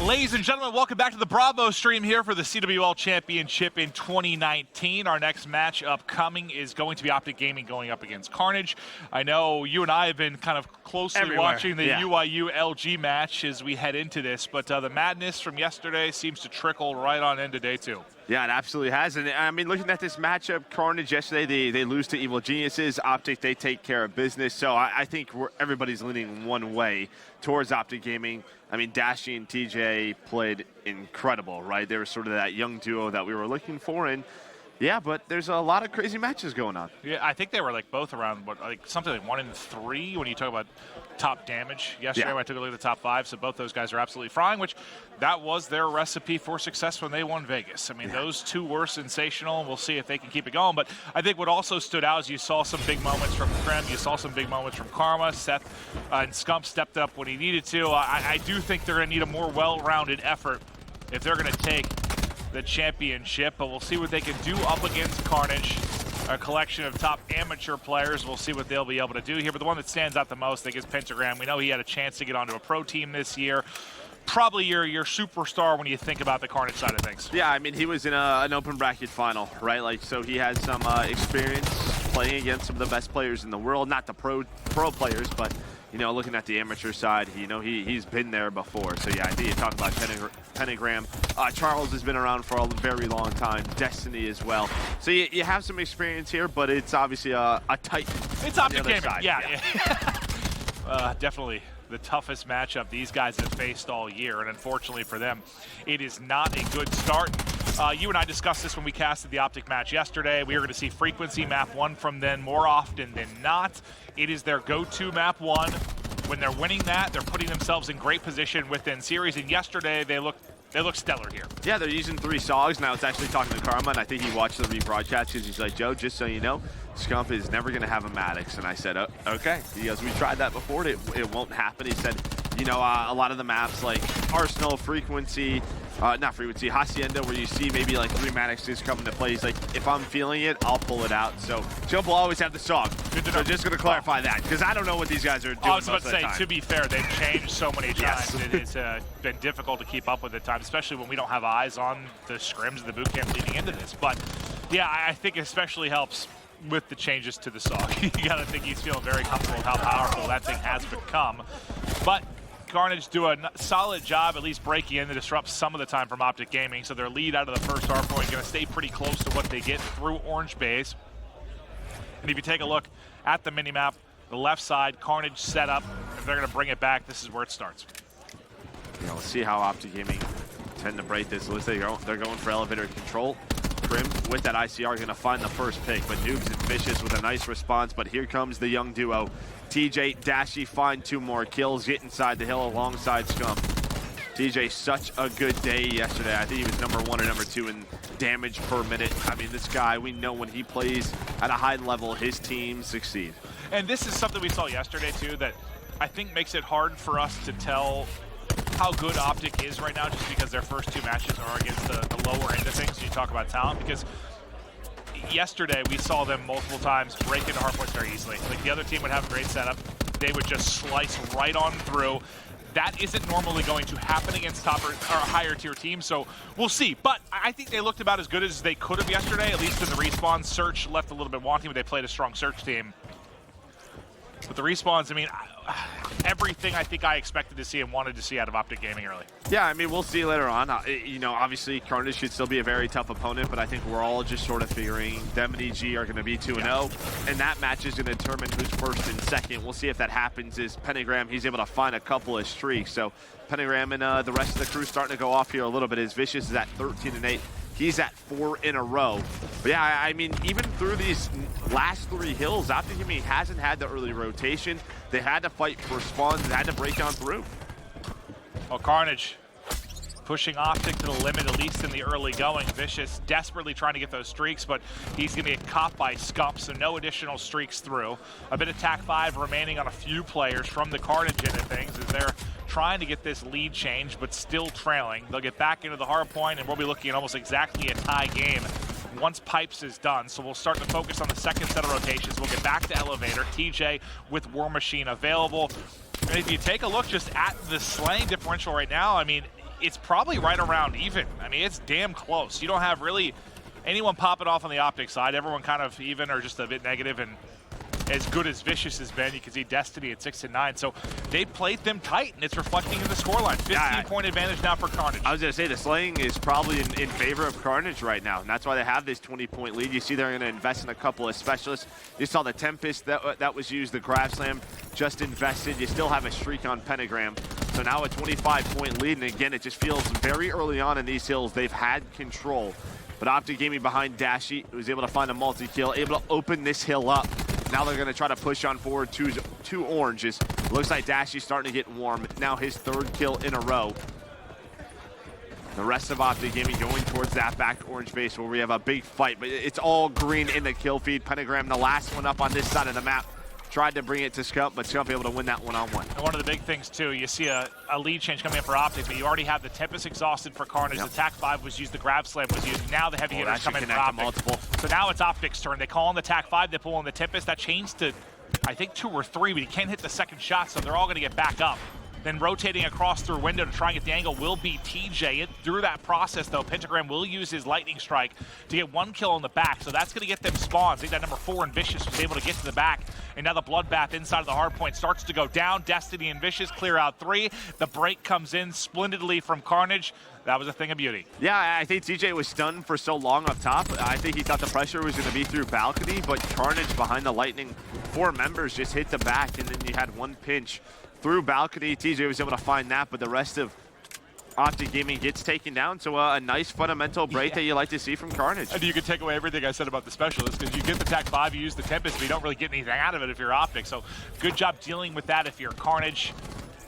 Ladies and gentlemen, welcome back to the Bravo stream here for the CWL Championship in 2019. Our next match upcoming is going to be Optic Gaming going up against CARNAGE. I know you and I have been kind of closely watching the UIU LG match as we head into this, but the madness from yesterday seems to trickle right on into day two. Yeah, it absolutely has. And I mean, looking at this matchup, CARNAGE yesterday, they lose to Evil Geniuses. Optic, they take care of business. So I think everybody's leaning one way towards Optic Gaming. I mean, Dashi and TJ played incredible, right? They were sort of that young duo that we were looking for. And yeah, but there's a lot of crazy matches going on. Yeah, I think they were like both around something like 1 and 3 when you talk about top damage. Yesterday, when I took a look at the top 5, so both those guys are absolutely frying, which that was their recipe for success when they won Vegas. I mean, those two were sensational, and we'll see if they can keep it going. But I think what also stood out is you saw some big moments from Krem, you saw some big moments from Karma. Seth and Scump stepped up when he needed to. I do think they're going to need a more well-rounded effort if they're going to take the championship, but we'll see what they can do up against CARNAGE, a collection of top amateur players. We'll see what they'll be able to do here, but the one that stands out the most, I think, is Pentagram. We know he had a chance to get onto a pro team this year. Probably your superstar when you think about the CARNAGE side of things. Yeah, I mean, he was in an open bracket final, right? Like, so he has some experience playing against some of the best players in the world, not the pro players, but you know, looking at the amateur side, you know, he's been there before. So yeah, I think you talk about Pentagram. Charles has been around for a very long time. Destiny as well. So you have some experience here, but it's obviously a tight. It's Optic Gaming. Yeah. Definitely the toughest matchup these guys have faced all year, and unfortunately for them, it is not a good start. You and I discussed this when we casted the Optic match yesterday. We are going to see Frequency map 1 from them more often than not. It is their go-to map 1. When they're winning that, they're putting themselves in great position within series, and yesterday they look stellar here. Yeah, they're using 3 SOGs. Now it's actually talking to Karma, and I think he watched the rebroadcast because he's like, Joe, just so you know, Scump is never going to have a Maddox. And I said, oh, okay. He goes, we tried that before. It won't happen. He said, you know, a lot of the maps like Arsenal, Frequency, not Frequency, Hacienda, where you see maybe like 3 Maddoxes come into play. He's like, if I'm feeling it, I'll pull it out. So Jump will always have the SOG. So just going to clarify that, because I don't know what these guys are doing. I was about to say, to be fair, they've changed so many times. It's been difficult to keep up with at times, especially when we don't have eyes on the scrims and the boot camp leading into this. But yeah, I think it especially helps with the changes to the SOG. You got to think he's feeling very comfortable with how powerful that thing has become. But CARNAGE do a solid job at least breaking in to disrupt some of the time from Optic Gaming, so their lead out of the first hard point is going to stay pretty close to what they get through Orange Base. And if you take a look at the minimap, the left side, CARNAGE set up. If they're going to bring it back, this is where it starts. You know, we'll see how Optic Gaming tend to break this. Looks like they're going for elevator control. Grim with that ICR going to find the first pick, but Noobs and Vicious with a nice response. But here comes the young duo. TJ, Dashi find 2 more kills, get inside the hill alongside Scump. TJ, such a good day yesterday. I think he was number 1 or number 2 in damage per minute. I mean, this guy, we know when he plays at a high level, his teams succeed. And this is something we saw yesterday too that I think makes it hard for us to tell how good Optic is right now, just because their first 2 matches are against the lower end of things. You talk about talent, because yesterday we saw them multiple times break into hardpoints very easily. Like, the other team would have a great setup, they would just slice right on through. That isn't normally going to happen against top or higher tier teams, so we'll see. But I think they looked about as good as they could have yesterday, at least in the respawn. Search left a little bit wanting, but they played a strong Search team. But the respawns, I mean, everything I think I expected to see and wanted to see out of Optic Gaming early. Yeah, I mean, we'll see later on. You know, obviously, CARNAGE should still be a very tough opponent, but I think we're all just sort of figuring them and EG are going to be 2-0, and that match is going to determine who's first and second. We'll see if that happens. Is Pentagram, he's able to find a couple of streaks. So Pentagram and the rest of the crew starting to go off here a little bit. As Vicious is at 13-8. He's at 4 in a row. But yeah, I mean, even through these last 3 hills, Optic Gaming hasn't had the early rotation. They had to fight for spawns and had to break down through. Well, CARNAGE pushing Optic to the limit, at least in the early going. Vicious desperately trying to get those streaks, but he's going to get caught by Scump, so no additional streaks through. A bit of TAC 5 remaining on a few players from the CARNAGE end of things as they're trying to get this lead change, but still trailing. They'll get back into the hard point, and we'll be looking at almost exactly a tie game once Pipes is done. So we'll start to focus on the second set of rotations. We'll get back to Elevator. TJ with War Machine available. And if you take a look just at the slaying differential right now, I mean, it's probably right around even. I mean, it's damn close. You don't have really anyone popping off on the Optic side. Everyone kind of even or just a bit negative, and as good as Vicious has been, you can see Destiny at 6-9. So they played them tight, and it's reflecting in the scoreline. 15-point advantage now for CARNAGE. I was going to say, the slaying is probably in favor of CARNAGE right now, and that's why they have this 20-point lead. You see they're going to invest in a couple of specialists. You saw the Tempest that was used, the Grab Slam just invested. You still have a streak on Pentagram. So now a 25-point lead, and again, it just feels very early on in these hills they've had control. But Optic Gaming behind Dashy was able to find a multi-kill, able to open this hill up. Now they're going to try to push on forward two oranges. Looks like Dashy's starting to get warm. Now his 3rd kill in a row. The rest of Optic Gaming going towards that back orange base where we have a big fight, but it's all green in the kill feed. Pentagram, the last one up on this side of the map. Tried to bring it to Scump, but Scump able to win that one-on-one. And one of the big things, too, you see a lead change coming in for Optic, but you already have the Tempest exhausted for CARNAGE. Yep. The TAC 5 was used, the Grab Slam was used. Now the heavy hitters come in for Optic. Multiple. So now it's Optic's turn. They call on the TAC 5, they pull on the Tempest. That changed to, I think, 2 or 3, but he can't hit the second shot, so they're all going to get back up. Then rotating across through window to try and get the angle will be TJ. Through that process, though, Pentagram will use his lightning strike to get 1 kill on the back. So that's going to get them spawns. I think that number 4 and Vicious was able to get to the back. And now the bloodbath inside of the hard point starts to go down. Destiny and Vicious clear out 3. The break comes in splendidly from CARNAGE. That was a thing of beauty. Yeah, I think TJ was stunned for so long up top. I think he thought the pressure was going to be through balcony, but CARNAGE behind the lightning, 4 members just hit the back, and then you had 1 pinch through balcony. TJ was able to find that, but the rest of Optic Gaming gets taken down. So a nice fundamental break that you like to see from CARNAGE. And you can take away everything I said about the specialists, because you get the TAC 5, you use the Tempest, but you don't really get anything out of it if you're Optic. So good job dealing with that if you're CARNAGE.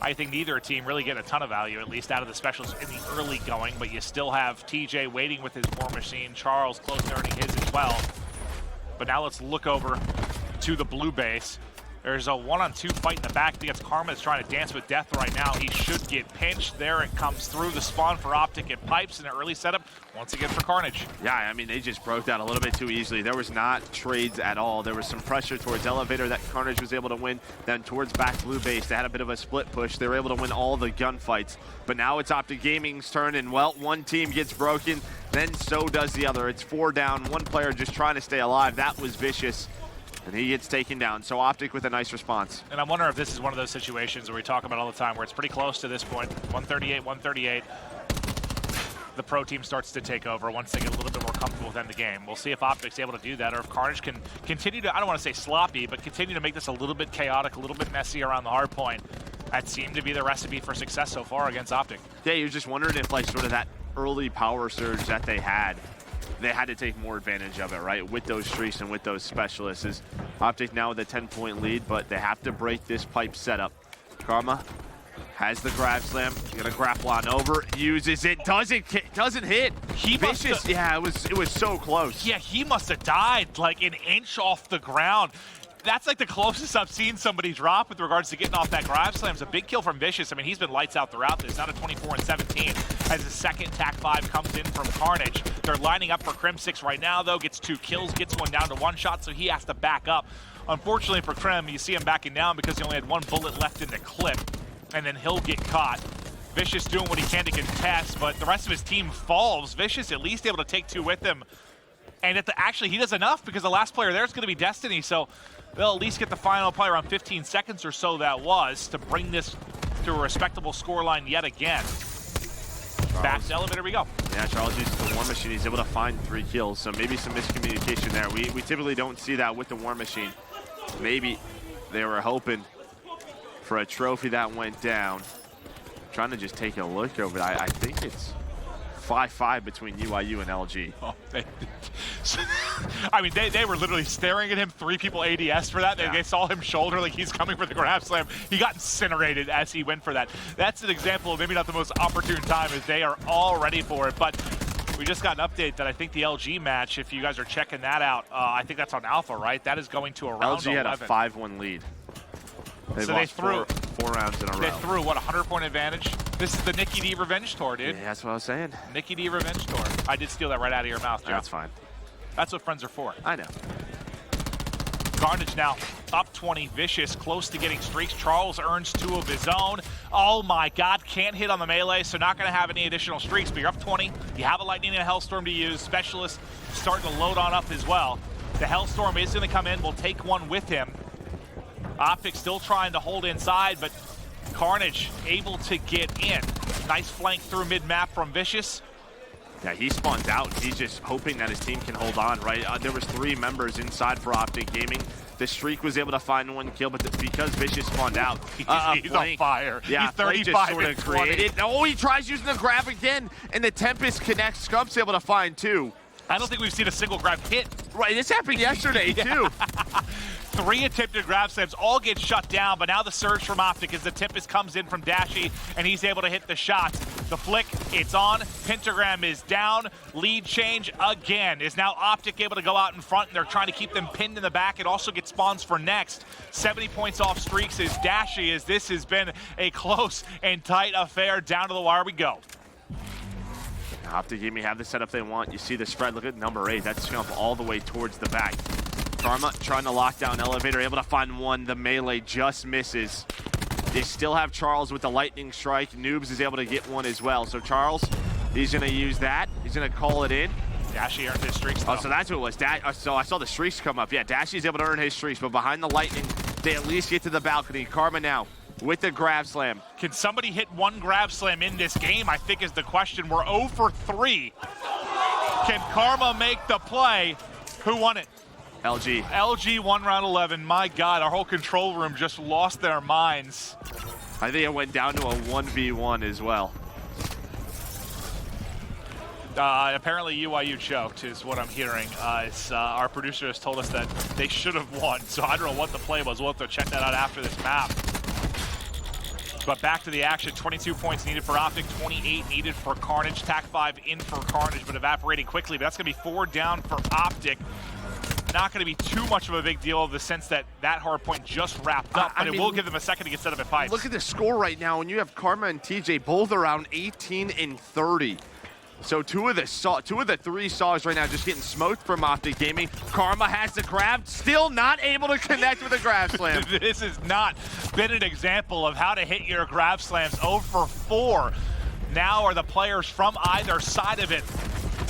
I think neither team really get a ton of value, at least out of the specialists in the early going, but you still have TJ waiting with his War Machine, Charles close to earning his as well. But now let's look over to the blue base. There's a 1-on-2 fight in the back. I think it's Karma that's trying to dance with death right now. He should get pinched. There it comes through the spawn for Optic. It pipes in an early setup once again for CARNAGE. Yeah, I mean, they just broke that a little bit too easily. There was not trades at all. There was some pressure towards elevator that CARNAGE was able to win. Then towards back blue base, they had a bit of a split push. They were able to win all the gunfights. But now it's Optic Gaming's turn, and well, one team gets broken, then so does the other. It's 4 down, 1 player just trying to stay alive. That was Vicious. And he gets taken down. So Optic with a nice response. And I wonder if this is one of those situations where we talk about all the time where it's pretty close to this point. 138, 138. The pro team starts to take over once they get a little bit more comfortable within the game. We'll see if Optic's able to do that, or if CARNAGE can continue to, I don't want to say sloppy, but continue to make this a little bit chaotic, a little bit messy around the hard point. That seemed to be the recipe for success so far against Optic. Yeah, you're just wondering if like sort of that early power surge that they had to take more advantage of it, right? With those streaks and with those specialists. Is Optic now with a 10-point lead, but they have to break this pipe setup. Karma has the grab slam, gonna grapple on over, uses it, doesn't hit. He Vicious, yeah, it was so close. Yeah, he must have died like an inch off the ground. That's like the closest I've seen somebody drop with regards to getting off that grab slam. It's a big kill from Vicious. I mean, he's been lights out throughout this. Not a 24-17 as the second TAC 5 comes in from CARNAGE. They're lining up for Crim 6 right now, though. Gets 2 kills, gets 1 down to 1 shot, so he has to back up. Unfortunately for Crim, you see him backing down because he only had 1 bullet left in the clip, and then he'll get caught. Vicious doing what he can to contest, but the rest of his team falls. Vicious at least able to take 2 with him. And actually, he does enough because the last player there is going to be Destiny, so they'll at least get the final, probably around 15 seconds or so that was, to bring this to a respectable scoreline yet again. Charles. Back to elevator we go. Yeah, Charles uses the War Machine. He's able to find 3 kills, so maybe some miscommunication there. We typically don't see that with the War Machine. Maybe they were hoping for a trophy that went down. Trying to just take a look over it. I think it's 5-5 between UIU and LG. Oh, I mean, they were literally staring at him. 3 people ADS for that. They saw him shoulder like he's coming for the grab slam. He got incinerated as he went for that. That's an example of maybe not the most opportune time, as they are all ready for it. But we just got an update that I think the LG match, if you guys are checking that out, I think that's on Alpha, right? That is going to around LG 11. had a 5-1 lead. So they threw 4 rounds in a row. They threw, what, a 100-point advantage? This is the Nikki D Revenge Tour, dude. Yeah, that's what I was saying. Nikki D Revenge Tour. I did steal that right out of your mouth, Joe. That's fine. That's what friends are for. I know. Carnage now up 20. Vicious close to getting streaks. Charles earns 2 of his own. Oh my God, can't hit on the melee, so not going to have any additional streaks, but you're up 20. You have a Lightning and a Hellstorm to use. Specialist starting to load on up as well. The Hellstorm is going to come in. We'll take one with him. Optic still trying to hold inside, but Carnage able to get in. Nice flank through mid-map from Vicious. Yeah, he spawns out. He's just hoping that his team can hold on, right? There was 3 members inside for Optic Gaming. The streak was able to find 1 kill, but because Vicious spawned out, he's on fire. Yeah, he's 35 sort of created. Oh, he tries using the grab again, and the Tempest connects. Scump's able to find 2. I don't think we've seen a single grab hit. Right, this happened yesterday, too. 3 attempted grab slams, all get shut down, but now the surge from Optic as the Tempest comes in from Dashy, and he's able to hit the shot. The flick, it's on. Pentagram is down. Lead change again. Is now Optic able to go out in front, and they're trying to keep them pinned in the back. It also gets spawns for next. 70 points off streaks is Dashy, as this has been a close and tight affair. Down to the wire we go. Optic Gaming have the setup they want. You see the spread. Look at number 8. That's Scump all the way towards the back. Karma trying to lock down Elevator, able to find 1. The melee just misses. They still have Charles with the lightning strike. Noobs is able to get 1 as well. So Charles, he's going to use that. He's going to call it in. Dashy earned his streaks, though. Oh, so that's what it was. So I saw the streaks come up. Yeah, Dashy's able to earn his streaks, but behind the lightning, they at least get to the balcony. Karma now with the grab slam. Can somebody hit 1 grab slam in this game, I think is the question. We're 0 for 3. Can Karma make the play? Who won it? LG. LG won round 11. My God, our whole control room just lost their minds. I think it went down to a 1v1 as well. Apparently UIU choked is what I'm hearing. Our producer has told us that they should have won, so I don't know what the play was. We'll have to check that out after this map. But back to the action, 22 points needed for Optic, 28 needed for Carnage. Tac 5 in for Carnage, but evaporating quickly. But that's going to be 4 down for Optic. Not going to be too much of a big deal in the sense that that hard point just wrapped up, but it will give them a second to get set up at pipes. Look at the score right now, and you have Karma and TJ both around 18 and 30. So two of the 3 saws right now just getting smoked from Optic Gaming. Karma has the grab, still not able to connect with a grab slam. This has not been an example of how to hit your grab slams. 0 for 4. Now are the players from either side of it.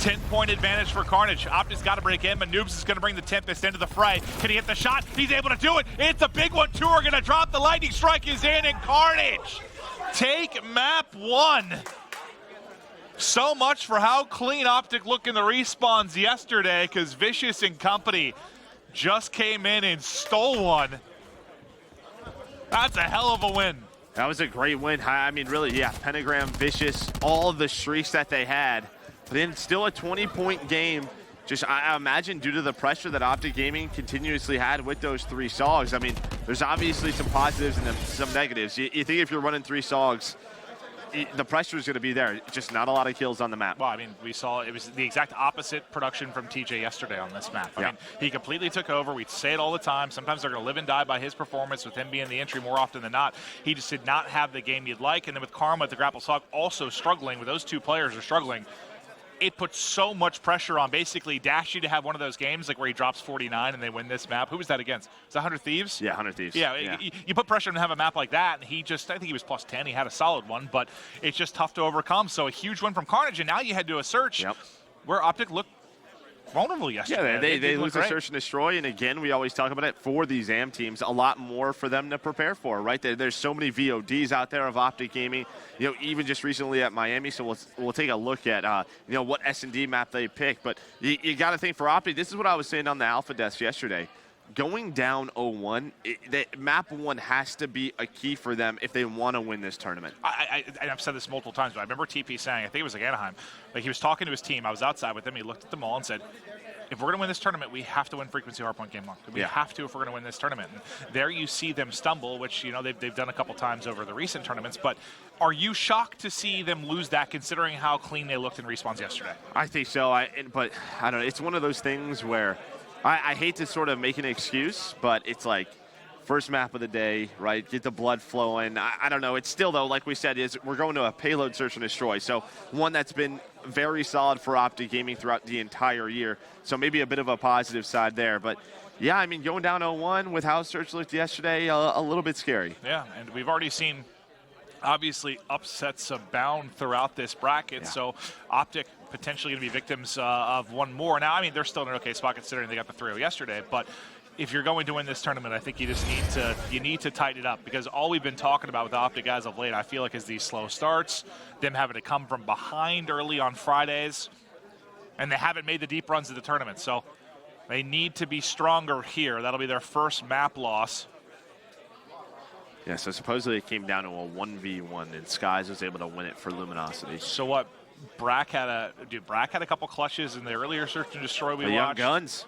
10-point advantage for Carnage. Optic's got to break in, but Noobs is going to bring the Tempest into the fray. Can he hit the shot? He's able to do it. It's a big one. 2 are going to drop. The lightning strike is in, and Carnage take map 1. So much for how clean Optic looked in the respawns yesterday, because Vicious and company just came in and stole one. That's a hell of a win. That was a great win. I mean, really, yeah, Pentagram, Vicious, all of the streaks that they had. But then still a 20-point game. Just, I imagine, due to the pressure that Optic Gaming continuously had with those 3 SOGs. I mean, there's obviously some positives and some negatives. You think if you're running 3 SOGs, the pressure is going to be there. Just not a lot of kills on the map. Well, I mean, we saw it was the exact opposite production from TJ yesterday on this map. I mean, he completely took over. We say it all the time. Sometimes they're going to live and die by his performance, with him being the entry more often than not. He just did not have the game you'd like. And then with Karma at the grapple SOG also struggling, with those 2 players are struggling, it puts so much pressure on basically Dashy to have one of those games like where he drops 49 and they win this map. Who was that against? Was that 100 Thieves? Yeah, 100 Thieves. Yeah. You put pressure on him to have a map like that, and he just, I think he was plus 10. He had a solid one, but it's just tough to overcome. So a huge win from Carnage, and now you head to a search where Optic looked vulnerable yesterday. Yeah, they lose a search and destroy, and again, we always talk about it for these AM teams, a lot more for them to prepare for, right? There's so many VODs out there of Optic Gaming, you know, even just recently at Miami, so we'll take a look at, you know, what S&D map they pick, but you got to think for Optic, this is what I was saying on the Alpha Desk yesterday. Going down 0-1, map 1 has to be a key for them if they want to win this tournament. I've said this multiple times, but I remember TP saying, I think it was like Anaheim, like he was talking to his team. I was outside with him. He looked at them all and said, if we're going to win this tournament, we have to win frequency hardpoint game 1. We have to if we're going to win this tournament. And there you see them stumble, which, you know, they've done a couple times over the recent tournaments. But are you shocked to see them lose that, considering how clean they looked in respawns yesterday? I think so. But I don't know. It's one of those things where I hate to sort of make an excuse, but it's like First map of the day, right? Get the blood flowing. I don't know. It's still, though, like we said, we're going to a payload search and destroy. So one that's been very solid for Optic Gaming throughout the entire year. So maybe a bit of a positive side there. But, yeah, I mean, going down 0-1 with how search looked yesterday, a little bit scary. Yeah, and we've already seen, obviously, upsets abound throughout this bracket. Yeah. So Optic potentially going to be victims of one more. Now, I mean, they're still in an okay spot considering they got the 3-0 yesterday. But if you're going to win this tournament, I think you just need to tighten it up, because all we've been talking about with Optic as of late, I feel like, is these slow starts, them having to come from behind early on Fridays, and they haven't made the deep runs of the tournament. So they need to be stronger here. That'll be their first map loss. Yeah, so supposedly it came down to a 1v1, and Skies was able to win it for Luminosity. So what? Brack had a couple clutches in the earlier search and destroy we watched. Young guns.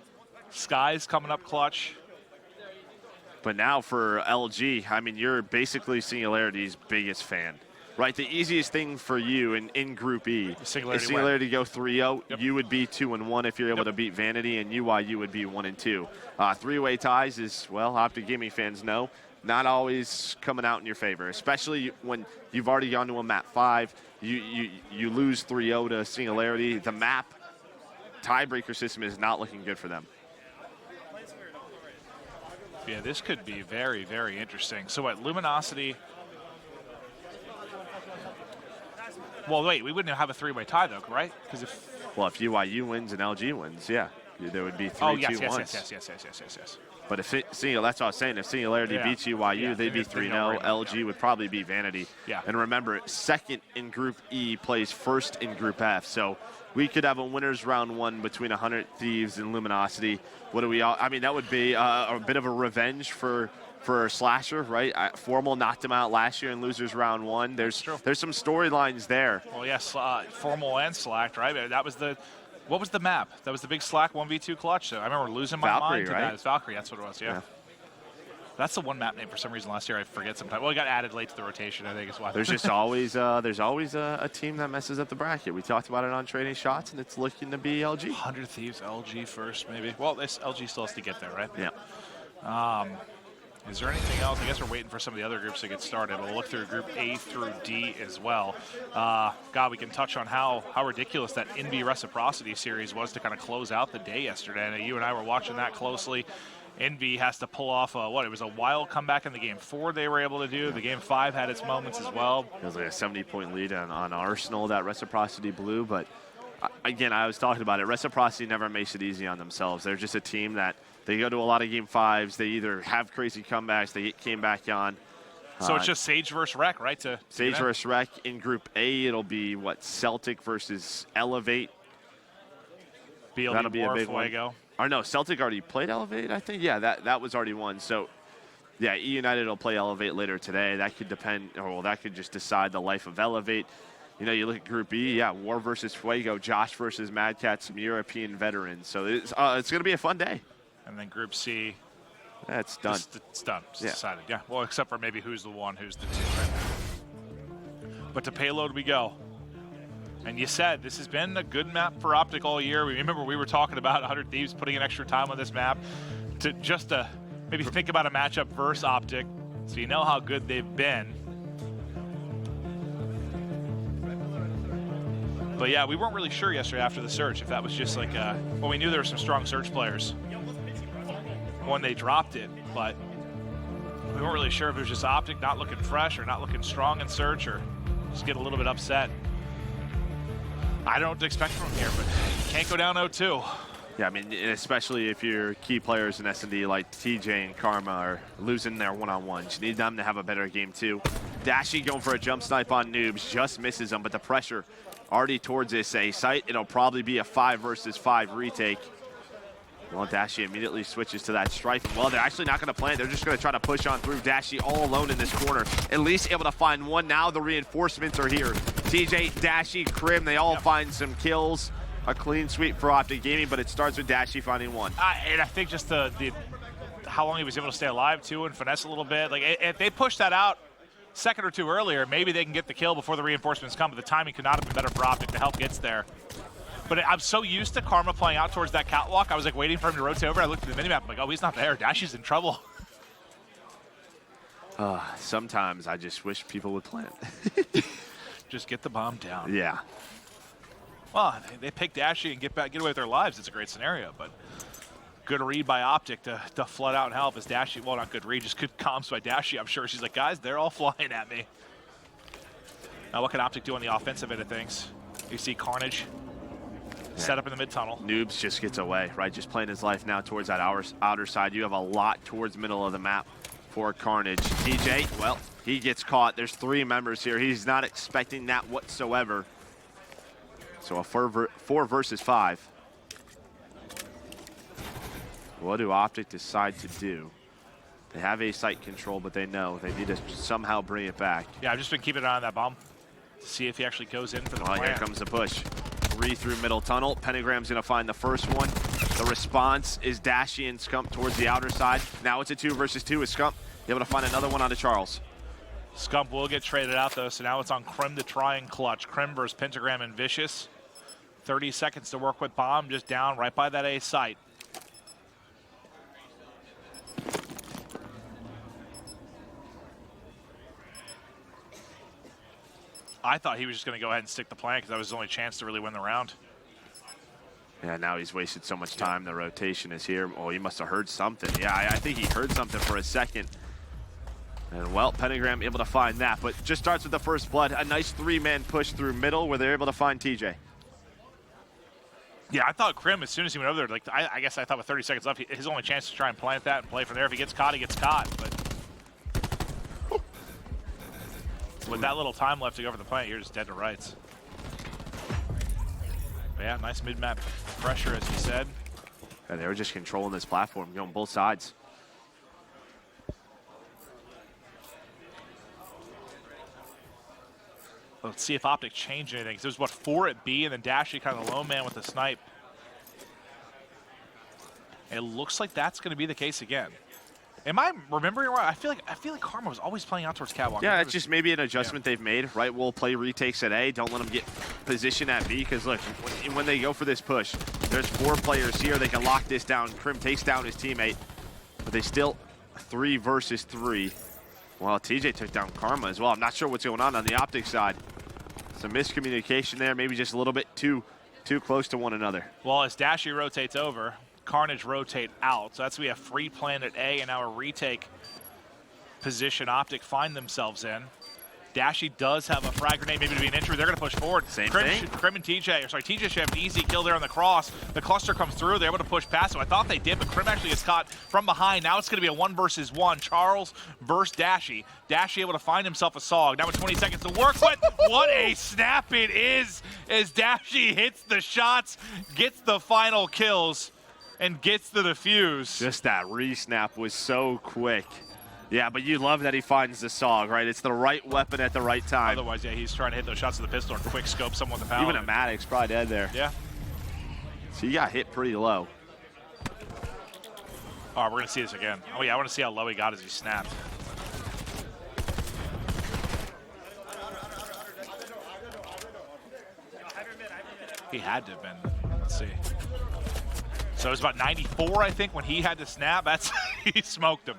Skies coming up clutch. But now for LG, I mean, you're basically Singularity's biggest fan, right? The easiest thing for you in Group E is Singularity to go 3-0. Yep. You would be 2-1 if you're able to beat Vanity, and UYU would be 1-2. Three-way ties is, well, Optic Gaming fans know, not always coming out in your favor, especially when you've already gone to a map 5. You lose 3-0 to Singularity. The map tiebreaker system is not looking good for them. Yeah, this could be very, very interesting. So what, Luminosity? Well, wait, we wouldn't have a three-way tie, though, right? Because if UYU wins and LG wins, yeah, there would be 3-2-1. Oh, yes. But if that's what I was saying. If Singularity beats UYU, they'd be 3-0. LG would probably be Vanity. Yeah. And remember, second in Group E plays first in Group F. So we could have a winners round 1 between 100 Thieves and Luminosity. What do we all? I mean, that would be a bit of a revenge for Slasher, right? Formal knocked him out last year in losers round 1. There's some storylines there. Well, yes, Formal and Slacked, right? That was the. What was the map? That was the big Slack 1v2 clutch. So I remember losing my mind to that. It's Valkyrie, that's what it was, yeah. That's the one map name for some reason last year. I forget sometimes. Well, it got added late to the rotation, I think is why. There's just always a team that messes up the bracket. We talked about it on Trading Shots, and it's looking to be LG. 100 Thieves, LG first, maybe. Well, this LG still has to get there, right? Yeah. Is there anything else? I guess we're waiting for some of the other groups to get started. We'll look through Group A through D as well. God, we can touch on how ridiculous that NB Reciprocity series was to kind of close out the day yesterday. And you and I were watching that closely. NB has to pull off it was a wild comeback in the Game 4 they were able to do. The Game 5 had its moments as well. It was like a 70-point lead on Arsenal that Reciprocity blew. But, again, I was talking about it. Reciprocity never makes it easy on themselves. They're just a team that they go to a lot of Game 5s. They either have crazy comebacks, they came back on. So it's just Sage versus Rec, right? Sage versus Rec. In Group A, it'll be, Celtic versus Elevate. BLD That'll be a big Fuego. one. Or no, Celtic already played Elevate, I think. Yeah, that was already won. So, yeah, E United will play Elevate later today. That could depend, that could just decide the life of Elevate. You know, you look at Group E, War versus Fuego, Josh versus Mad Cat, some European veterans. So it's going to be a fun day. And then Group C. It's done. It's done. It's decided. Yeah. Well, except for maybe who's the 1, who's the 2. Right? But to payload we go. And you said this has been a good map for Optic all year. Remember we were talking about 100 Thieves putting in extra time on this map to maybe think about a matchup versus Optic, so you know how good they've been. But yeah, we weren't really sure yesterday after the search if that was just like we knew there were some strong search players when they dropped it, but we weren't really sure if it was just Optic not looking fresh or not looking strong in search, or just get a little bit upset. I don't know what to expect from here, but you can't go down 0-2. Yeah, I mean, especially if your key players in S&D like TJ and Karma are losing their one-on-ones. You need them to have a better game too. Dashy going for a jump snipe on Noobs, just misses them, but the pressure already towards this A site. It'll probably be a 5 versus 5 retake. Well, Dashy immediately switches to that strike. Well, they're actually not going to plant. They're just going to try to push on through. Dashy all alone in this corner. At least able to find one. Now the reinforcements are here. TJ, Dashy, Krim, they all find some kills. A clean sweep for Optic Gaming, but it starts with Dashy finding one. And I think just the how long he was able to stay alive, too, and finesse a little bit. Like, if they push that out a second or two earlier, maybe they can get the kill before the reinforcements come, but the timing could not have been better for Optic. The help gets there. But I'm so used to Karma playing out towards that catwalk, I was like waiting for him to rotate over. I looked at the minimap, I'm like, oh, he's not there. Dashy's in trouble. Sometimes I just wish people would plant. Just get the bomb down. Yeah. Well, they pick Dashy and get away with their lives. It's a great scenario, but good read by Optic to flood out and help as Dashy. Well, not good read, just good comms by Dashy. I'm sure she's like, guys, they're all flying at me. Now, what can Optic do on the offensive end of things? You see CARNAGE set up in the mid-tunnel. Noobs just gets away, right? Just playing his life now towards that outer side. You have a lot towards middle of the map for CARNAGE. TJ, well, he gets caught. There's 3 members here. He's not expecting that whatsoever. So a 4 versus 5. What do Optic decide to do? They have A site control, but they know they need to somehow bring it back. Yeah, I've just been keeping an eye on that bomb to see if he actually goes in for the plant. Here comes the push. 3 through middle tunnel. Pentagram's gonna find the first one. The response is Dashy and Scump towards the outer side. Now it's a 2 versus 2 with Scump able to find another one onto Charles. Scump will get traded out though, so now it's on Krim to try and clutch. Krim versus Pentagram and Vicious. 30 seconds to work with bomb, just down right by that A site. I thought he was just going to go ahead and stick the plant because that was his only chance to really win the round. Yeah, now he's wasted so much time. The rotation is here. Oh, he must have heard something. Yeah, I think he heard something for a second. And, well, Pentagram able to find that. But just starts with the first blood. A nice 3-man push through middle where they're able to find TJ. Yeah, I thought Krim, as soon as he went over there, like I guess I thought with 30 seconds left, his only chance to try and plant that and play from there. If he gets caught, he gets caught. But with that little time left to go for the plant, you're just dead to rights. But yeah, nice mid-map pressure, as you said. Yeah, they were just controlling this platform, going both sides. Let's see if Optic changed anything. There's what, 4 at B, and then Dashy kind of low man with the snipe. And it looks like that's going to be the case again. Am I remembering right? I feel like Karma was always playing out towards Catwalk. Yeah, it's just maybe an adjustment they've made, right? We'll play retakes at A. Don't let them get position at B, because look, when they go for this push, there's 4 players here. They can lock this down. Krim takes down his teammate, but they still 3 versus 3. Well, TJ took down Karma as well. I'm not sure what's going on the Optic side. Some miscommunication there, maybe just a little bit too close to one another. Well, as Dashy rotates over, CARNAGE rotate out. So that's we have free plan at A and now a retake position Optic find themselves in. Dashy does have a frag grenade, maybe to be an entry. They're going to push forward. Same thing. Krim and TJ, or sorry, TJ should have an easy kill there on the cross. The cluster comes through. They're able to push past. So I thought they did, but Krim actually gets caught from behind. Now it's going to be a 1 versus 1. Charles versus Dashy. Dashy able to find himself a SOG. Now with 20 seconds to work with. What a snap it is as Dashy hits the shots, gets the final kills, and gets the defuse. Just that re-snap was so quick. Yeah, but you love that he finds the SOG, right? It's the right weapon at the right time. Otherwise, yeah, he's trying to hit those shots with the pistol or quick scope someone with the power. Even a Maddox probably dead there. Yeah. So he got hit pretty low. Oh, we're going to see this again. Oh, yeah, I want to see how low he got as he snapped. He had to have been. Let's see. So it was about 94, I think, when he had to snap. That's he smoked him.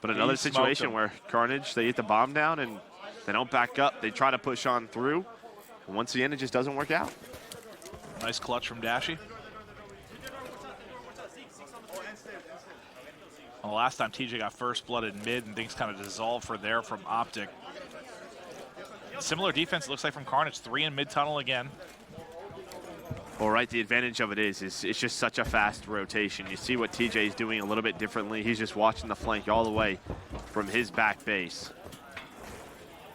But another situation where CARNAGE, they hit the bomb down and they don't back up. They try to push on through. And once again, it just doesn't work out. Nice clutch from Dashy. Well, last time TJ got first blood in mid and things kind of dissolved from Optic. Similar defense, it looks like, from CARNAGE. 3 in mid tunnel again. Well, right, the advantage of it is it's just such a fast rotation. You see what TJ's doing a little bit differently. He's just watching the flank all the way from his back base.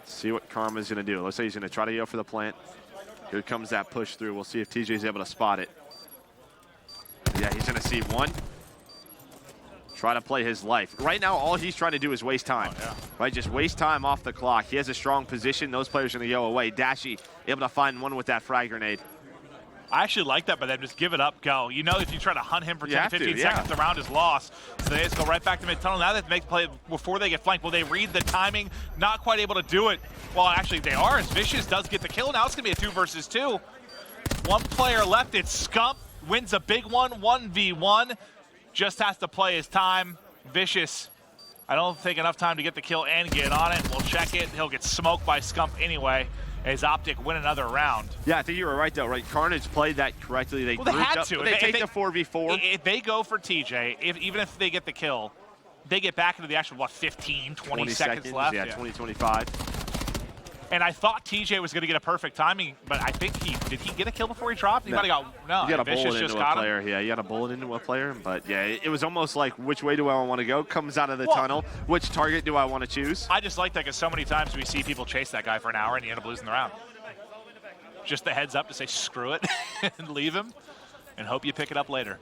See what Karma's going to do. Looks like he's going to try to go for the plant. Here comes that push through. We'll see if TJ's able to spot it. Yeah, he's going to see one. Try to play his life. Right now, all he's trying to do is waste time. Oh, yeah. Right, just waste time off the clock. He has a strong position. Those players are going to go away. Dashy able to find one with that frag grenade. I actually like that, but then just give it up, go. You know, if you try to hunt him for 10 to 15 seconds, the round is lost. So they just go right back to mid-tunnel. Now they have to make the play before they get flanked. Will they read the timing? Not quite able to do it. Well, actually, they are, as Vicious does get the kill. Now it's going to be a 2 versus 2. 1 player left. It's Scump. Wins a big one, 1v1. Just has to play his time. Vicious, I don't think enough time to get the kill and get on it. We'll check it. He'll get smoked by Scump anyway, as Optic win another round. Yeah, I think you were right, though, right? CARNAGE played that correctly. They had up, to. They take the 4v4. If they go for TJ, even if they get the kill, they get back into the actual, what, 15, 20 seconds left? Yeah, 20, 25. And I thought TJ was going to get a perfect timing, but I think did he get a kill before he dropped? He might have got, You got a Vicious bullet just into got a player. him. Yeah, you got a bullet into a player. But yeah, it was almost like, which way do I want to go? Comes out of the tunnel. Which target do I want to choose? I just like that because so many times we see people chase that guy for an hour and you end up losing the round. Just the heads up to say screw it and leave him and hope you pick it up later.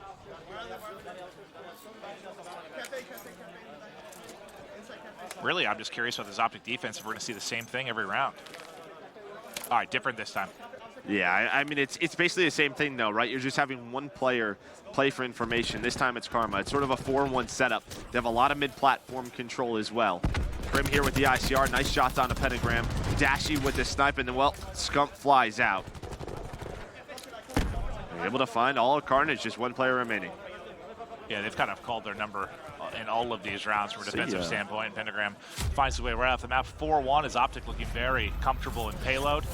Really, I'm just curious with this Optic defense if we're going to see the same thing every round. All right, different this time. Yeah, I mean, it's basically the same thing, though, right? You're just having one player play for information. This time it's Karma. It's sort of a 4-1 setup. They have a lot of mid-platform control as well. Grim here with the ICR. Nice shots on the pentagram. Dashy with the snipe, and then, well, Scump flies out. They're able to find all of CARNAGE, just one player remaining. Yeah, they've kind of called their number in all of these rounds from a defensive standpoint. Pentagram finds his way right off the map. 4-1 is Optic looking very comfortable in payload.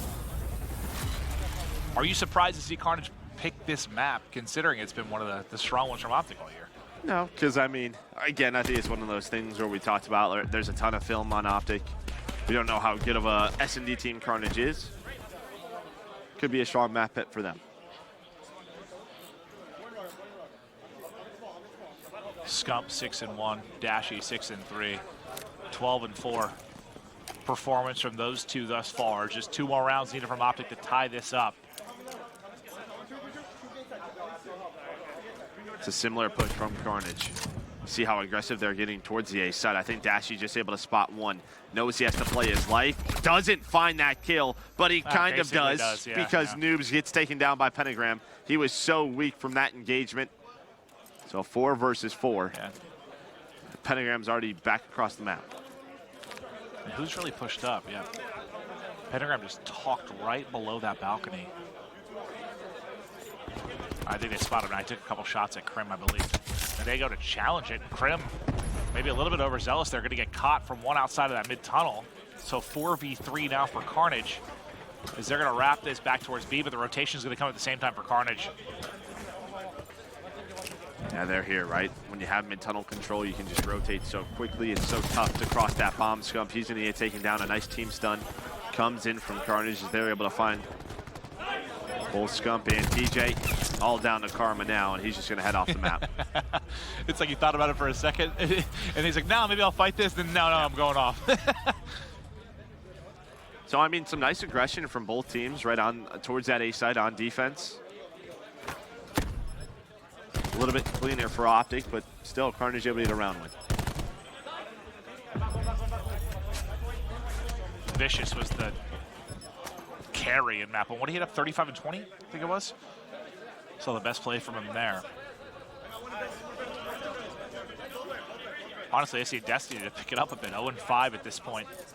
Are you surprised to see CARNAGE pick this map, considering it's been one of the strong ones from Optic all year? No, because, I mean, again, I think it's one of those things where we talked about there's a ton of film on Optic. We don't know how good of a S&D team CARNAGE is. Could be a strong map pick for them. Scump 6-1, Dashy 6-3, 12-4. Performance from those two thus far. Just 2 more rounds needed from Optic to tie this up. It's a similar push from CARNAGE. See how aggressive they're getting towards the A side. I think Dashy just able to spot one. Knows he has to play his life. Doesn't find that kill, but he kind of does, because Noobs gets taken down by Pentagram. He was so weak from that engagement. So 4 versus 4. Yeah. Pentagram's already back across the map. And who's really pushed up? Yeah. Pentagram just talked right below that balcony. I think they spotted him. I took a couple shots at Krim, I believe. And they go to challenge it. Krim, maybe a little bit overzealous. They're going to get caught from one outside of that mid-tunnel. So 4v3 now for CARNAGE, as they're going to wrap this back towards B, but the rotation is going to come at the same time for CARNAGE. Yeah, they're here, right? When you have mid-tunnel control, you can just rotate so quickly. It's so tough to cross that bomb. Scump, he's going to get taken down. A nice team stun comes in from CARNAGE as they're able to find both Scump and TJ all down to Karma now, and he's just going to head off the map. It's like he thought about it for a second, and he's like, no, maybe I'll fight this. Then, no, I'm going off. So, I mean, some nice aggression from both teams right on towards that A side on defense. A little bit cleaner for Optic, but still CARNAGE able to get a round win. Vicious was the carry in map 1. What did he hit up, 35 and 20, I think it was? So the best play from him there. Honestly, I see Destiny to pick it up a bit. 0-5 at this point. It's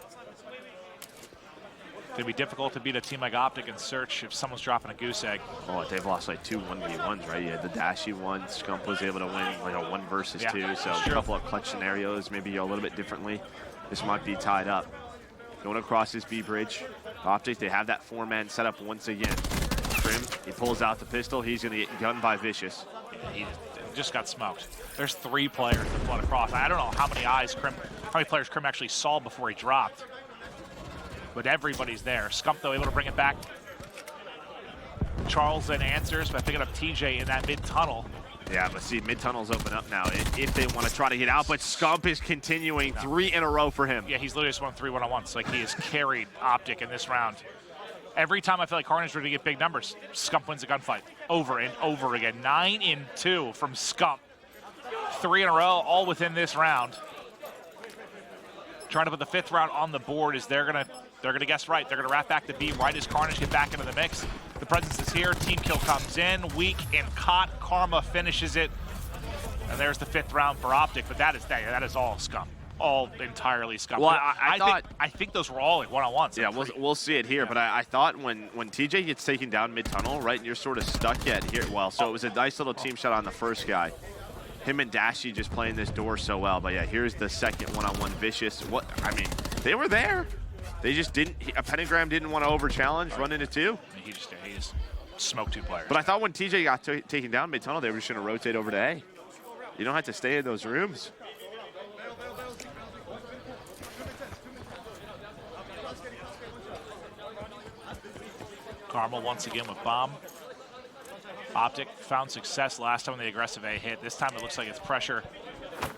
going to be difficult to beat a team like Optic and Search if someone's dropping a goose egg. Oh, they've lost like 2 1v1s, right? Yeah, the Dashy one, Scump was able to win like a 1 versus 2. So a couple of clutch scenarios, maybe a little bit differently. This might be tied up. Going across this B bridge. Optic, they have that 4-man setup once again. Krim, he pulls out the pistol. He's going to get gunned by Vicious. Yeah, he just got smoked. There's 3 players that flood across. I don't know how many players Krim actually saw before he dropped. But everybody's there. Scump, though, able to bring it back. Charles then answers by picking up TJ in that mid-tunnel. Yeah, but see, mid-tunnels open up now if they want to try to get out, but Scump is continuing 3 in a row for him. Yeah, he's literally just won 3 one-on-ones. Like, he has carried Optic in this round. Every time I feel like CARNAGE is ready to get big numbers, Scump wins a gunfight over and over again. 9-2 from Scump. 3 in a row, all within this round. Trying to put the 5th round on the board as they're gonna guess right. They're gonna wrap back the B right as CARNAGE get back into the mix. The presence is here. Team kill comes in, weak and caught. Karma finishes it, and there's the 5th round for Optic. But that is all Scump, all entirely Scump. Well, I think those were all like one-on-ones. Yeah, we'll see it here. Yeah. But I thought when TJ gets taken down mid-tunnel, right, and you're sort of stuck at here. Well, so it was a nice little team shot on the first guy. him and Dashy just playing this door so well. But yeah, here's the second one-on-one Vicious. What, I mean, they were there. They just didn't, a Pentagram didn't want to over-challenge, run into two. He just smoked 2 players. But I thought when TJ got taken down mid-tunnel, they were just going to rotate over to A. You don't have to stay in those rooms. Karma once again with bomb. Optic found success last time when the aggressive A hit. This time it looks like it's pressure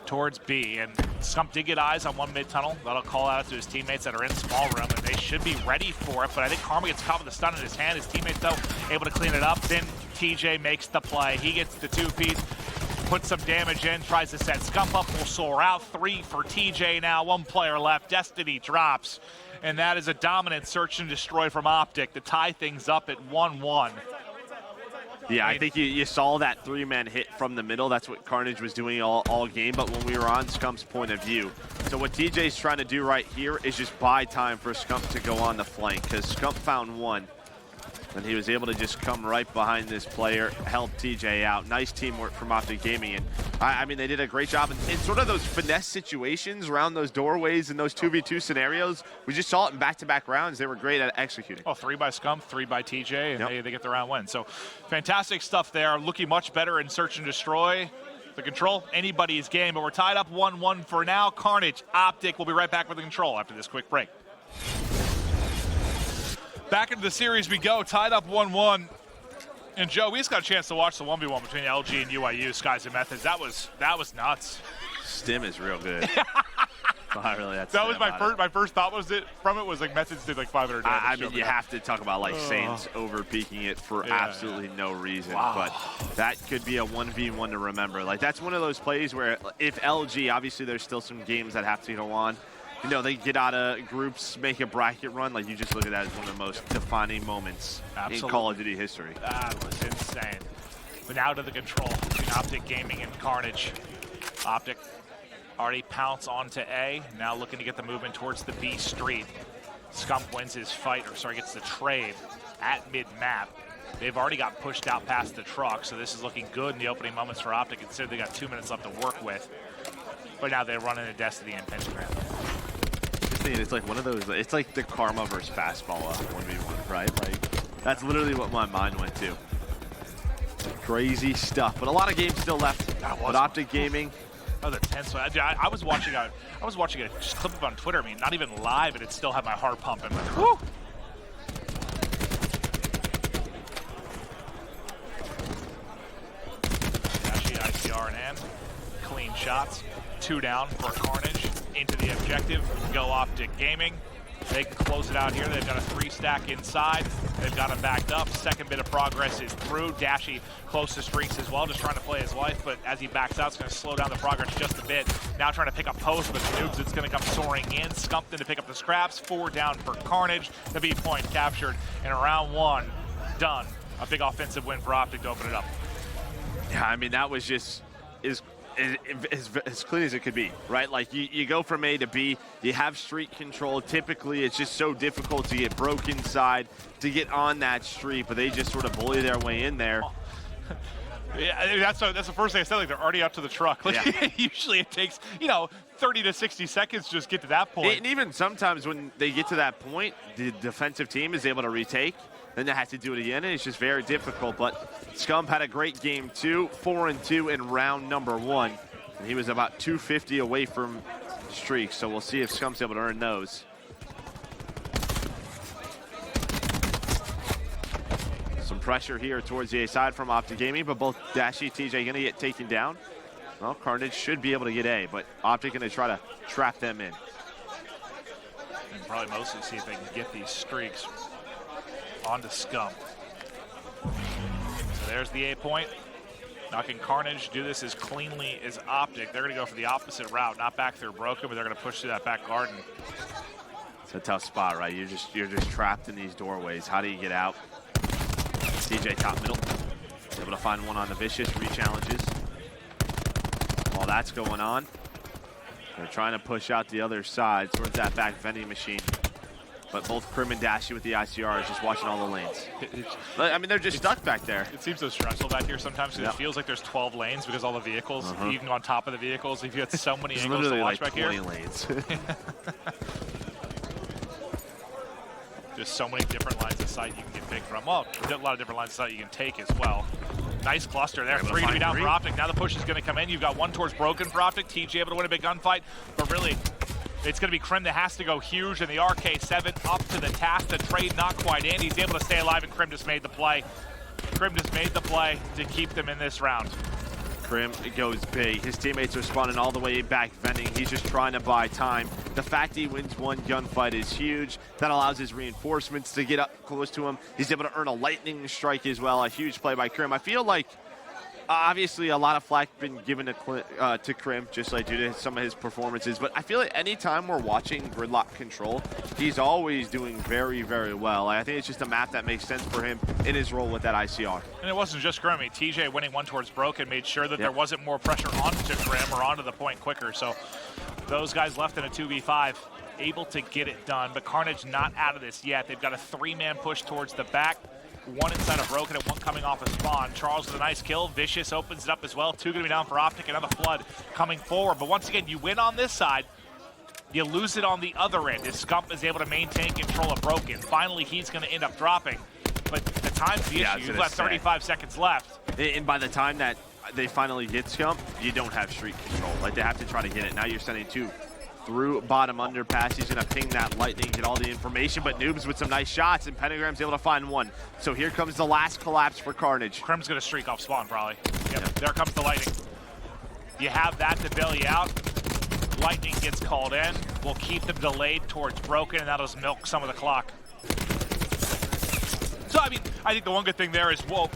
towards B, and Scump did get eyes on one mid-tunnel. That'll call out to his teammates that are in small room, and they should be ready for it, but I think Karma gets caught with the stun in his hand. His teammates, though, able to clean it up. Then TJ makes the play. He gets the 2-piece, puts some damage in, tries to set Scump up, will soar out. 3 for TJ now, 1 player left. Destiny drops, and that is a dominant search and destroy from Optic to tie things up at 1-1. Yeah, I think you saw that 3-man hit from the middle. That's what CARNAGE was doing all game, but when we were on Scump's point of view. So what TJ's trying to do right here is just buy time for Scump to go on the flank, because Scump found one, and he was able to just come right behind this player, help TJ out. Nice teamwork from Optic Gaming, and I mean, they did a great job in sort of those finesse situations around those doorways and those 2v2 scenarios. We just saw it in back-to-back rounds. They were great at executing. Oh, 3 by Scump, 3 by TJ, and they get the round win. So fantastic stuff there. Looking much better in search and destroy. The control, anybody's game, but we're tied up 1-1 for now. CARNAGE, Optic. We'll be right back with the control after this quick break. Back into the series we go, tied up 1-1. And Joe, we just got a chance to watch the 1v1 between LG and UIU, Skies and Methods. That was nuts. Stim is real good. Really, that was my first thought was like Methods did like 500 damage. I mean, you have to talk about like Saints over-peaking it for absolutely no reason. Wow. But that could be a 1v1 to remember. Like, that's one of those plays where if LG, obviously there's still some games that have to go on. You know, they get out of groups, make a bracket run. Like, you just look at that as one of the most defining moments in Call of Duty history. That was insane. But now to the control between Optic Gaming and CARNAGE. Optic already pounce onto A, now looking to get the movement towards the B street. Scump wins his fight, gets the trade at mid-map. They've already got pushed out past the truck, so this is looking good in the opening moments for Optic, considering they got 2 minutes left to work with. But now they run into Destiny and Pentagram. It's like one of those, it's like the Karma versus Fastball 1v1, right? Like, that's literally what my mind went to. Crazy stuff, but a lot of games still left. But Optic Gaming. That was a tense one. I was watching a just clip of on Twitter. I mean, not even live, and it still had my heart pumping. Whew. Dashy, ICR, and M. Clean shots. 2 down for CARNAGE into the objective. Go Optic Gaming. They can close it out here. They've got a 3-stack inside. They've got it backed up. Second bit of progress is through. Dashy close to streaks as well, just trying to play his life, but as he backs out, it's going to slow down the progress just a bit. Now trying to pick up post, but Noobs, it's going to come soaring in. Scump in to pick up the scraps. 4 down for CARNAGE. The B point captured, and round 1 done. A big offensive win for Optic to open it up. Yeah, I mean, that was just as clean as it could be, right? Like, you go from A to B, you have street control. Typically, it's just so difficult to get broke inside, to get on that street, but they just sort of bully their way in there. Yeah, that's the first thing I said. Like, they're already up to the truck. Like, yeah. Usually it takes 30 to 60 seconds to just get to that point. And even sometimes when they get to that point, the defensive team is able to retake. Then they have to do it again, and it's just very difficult. But Scump had a great game too, 4-2 in round number 1. And he was about 250 away from streaks, so we'll see if Scump's able to earn those. Some pressure here towards the A side from Optic Gaming, but both Dashy, TJ gonna get taken down. Well, CARNAGE should be able to get A, but Optic gonna try to trap them in. And probably mostly see if they can get these streaks onto Scump. So there's the A point. Now can CARNAGE do this as cleanly as Optic? They're going to go for the opposite route, not back through Broken, but they're going to push through that back garden. It's a tough spot, right? You're just trapped in these doorways. How do you get out? TJ top middle, able to find one on the Vicious, re-challenges. While that's going on, they're trying to push out the other side towards that back vending machine. But both Krim and Dashy with the ICR is just watching all the lanes. I mean, they're just stuck back there. It seems so stressful back here sometimes because it feels like there's 12 lanes because all the vehicles, even on top of the vehicles, if you had so many angles to watch like back 20 here. lanes. There's so many different lines of sight you can get picked from. Well, a lot of different lines of sight you can take as well. Nice cluster there. 3 to be down for Optic. Now the push is going to come in. You've got 1 towards Broken for Optic. TJ able to win a big gunfight, but really, it's going to be Krim that has to go huge, and the RK7 up to the task. The trade not quite in. He's able to stay alive, and Krim just made the play. Krim just made the play to keep them in this round. Krim goes big. His teammates are spawning all the way back vending. He's just trying to buy time. The fact he wins 1 gunfight is huge. That allows his reinforcements to get up close to him. He's able to earn a lightning strike as well. A huge play by Krim. I feel like obviously a lot of flack been given to Krim, just like due to some of his performances. But I feel like anytime we're watching Gridlock Control, he's always doing very, very well. I think it's just a map that makes sense for him in his role with that ICR. And it wasn't just Krim. I mean, TJ winning 1 towards Broken made sure that there wasn't more pressure onto Krim or onto the point quicker. So those guys left in a 2v5, able to get it done. But CARNAGE not out of this yet. They've got a 3-man push towards the back. 1 inside of Broken and 1 coming off a spawn. Charles with a nice kill. Vicious opens it up as well. 2 going to be down for Optic. Another Flood coming forward. But once again, you win on this side. You lose it on the other end. As Scump is able to maintain control of Broken. Finally, he's going to end up dropping. But the time's the issue. You've got 35 seconds left. And by the time that they finally get Scump, you don't have streak control. Like, they have to try to get it. Now you're sending 2 through bottom underpass. He's going to ping that lightning, get all the information, but Noobs with some nice shots, and Pentagram's able to find 1. So here comes the last collapse for CARNAGE. Krim's going to streak off spawn, probably. Yep, there comes the lightning. You have that to bail you out. Lightning gets called in. We'll keep them delayed towards Broken, and that'll just milk some of the clock. So, I mean, I think the one good thing there is, well,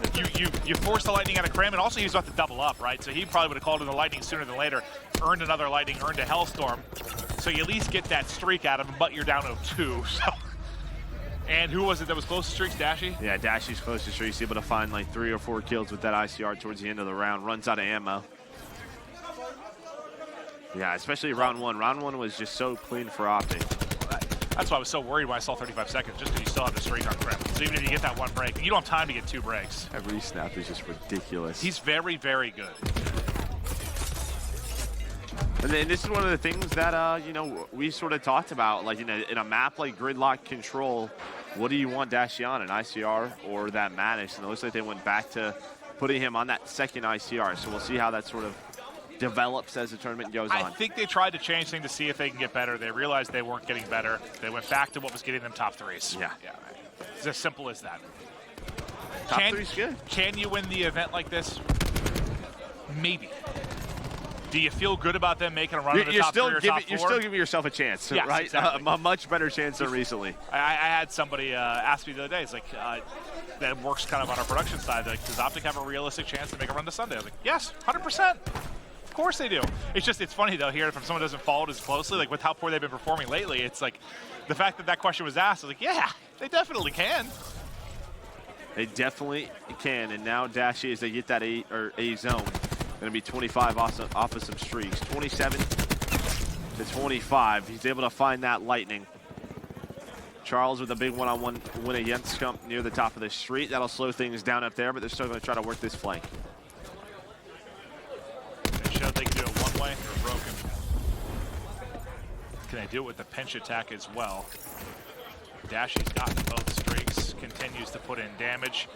you force the lightning out of Krim, and also he's about to double up, right? So he probably would have called in the lightning sooner than later, earned another lightning, earned a Hellstorm. So you at least get that streak out of him, but you're down to 2. So, and who was it that was close to streaks? Dashy? Yeah, Dashy's close to streaks. He's able to find like 3 or 4 kills with that ICR towards the end of the round. Runs out of ammo. Yeah, especially round 1. Round 1 was just so clean for Optic. That's why I was so worried when I saw 35 seconds, just because you still have the streak on Krim. So even if you get that 1 break, you don't have time to get 2 breaks. Every snap is just ridiculous. He's very, very good. And then this is one of the things that, you know, we sort of talked about, like in a map like Gridlock Control, what do you want Dashy on, an ICR or that Maddox? And it looks like they went back to putting him on that second ICR. So we'll see how that sort of develops as the tournament goes on. I think they tried to change things to see if they can get better. They realized they weren't getting better. They went back to what was getting them top 3s. Yeah. It's as simple as that. Top 3's good. Can you win the event like this? Maybe. Do you feel good about them making a run in the top 3 or top 4? You're still giving yourself a chance, yes, right? Exactly. A much better chance than recently. I had somebody ask me the other day, it's like, that works kind of on our production side, like, does Optic have a realistic chance to make a run to Sunday? I was like, yes, 100%. Of course they do. It's funny, though, hearing from someone who doesn't follow it as closely, like with how poor they've been performing lately, it's like, the fact that that question was asked, I was like, yeah, they definitely can. They definitely can, and now Dashy, as they get that A zone, going to be 25 off of some streaks. 27 to 25. He's able to find that lightning. Charles with a big one-on-one win against Scump near the top of the street. That'll slow things down up there, but they're still going to try to work this flank. They showed they can do it one way or Broken. Can they do it with the pinch attack as well? Dashy's gotten both streaks, continues to put in damage.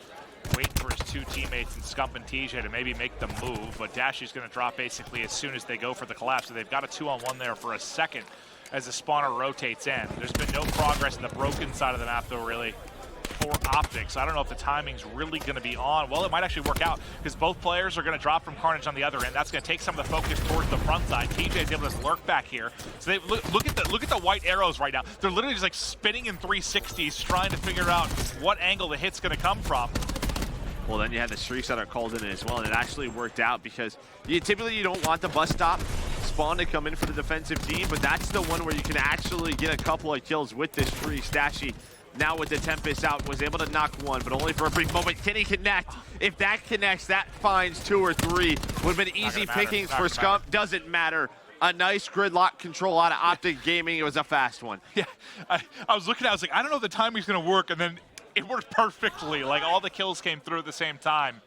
Waiting for his 2 teammates in Scump and TJ to maybe make the move, but Dashy's going to drop basically as soon as they go for the collapse. So they've got a 2-on-1 there for a second as the spawner rotates in. There's been no progress in the Broken side of the map, though, really, for Optic. So I don't know if the timing's really going to be on. Well, it might actually work out because both players are going to drop from CARNAGE on the other end. That's going to take some of the focus towards the front side. TJ's able to lurk back here. So they look at the white arrows right now. They're literally just like spinning in 360s, trying to figure out what angle the hit's going to come from. Well, then you had the streaks that are called in as well, and it actually worked out because typically you don't want the bus stop spawn to come in for the defensive team, but that's the one where you can actually get a couple of kills with this streak. Dashy Now with the Tempest out, was able to knock one, but only for a brief moment. Can he connect? If that connects, that finds 2 or 3. Would have been easy pickings for Scump. Doesn't matter. A nice gridlock control out of Optic Gaming. It was a fast one. Yeah, I was looking at it, I was like, I don't know if the timing's going to work, and then it worked perfectly. Like, all the kills came through at the same time.